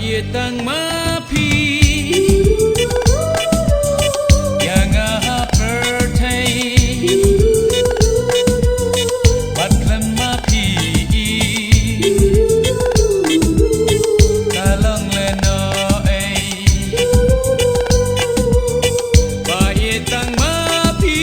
Tang mapi yang pertai bat klem mapi kalong leno Tang mapi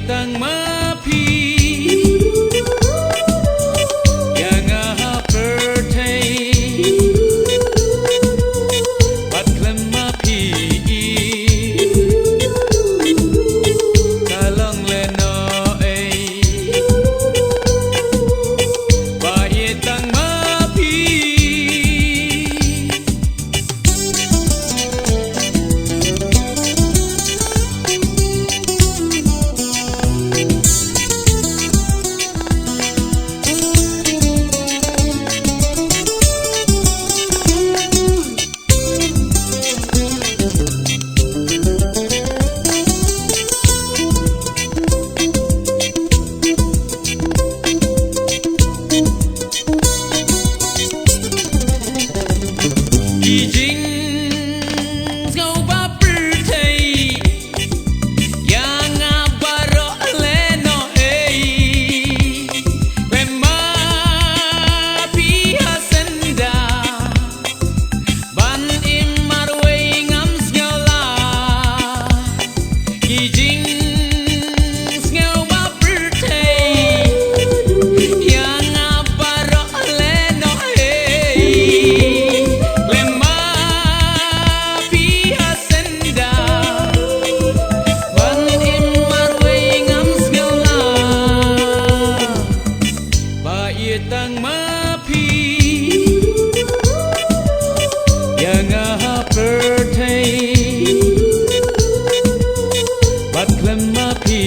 Tang mapi yang pertai bat klem mapi kalong leno Tang mapi Kijing ngau bapertai yang baro leno lema pia senda ban imarwe ngam sngala kijing ngau bapertai yang baro leno Tang mapi yang pertai bat klem mapi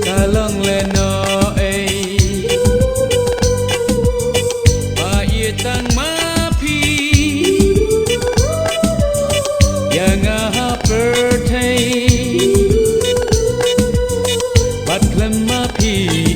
kalong leno Tang mapi yang pertai bat klem mapi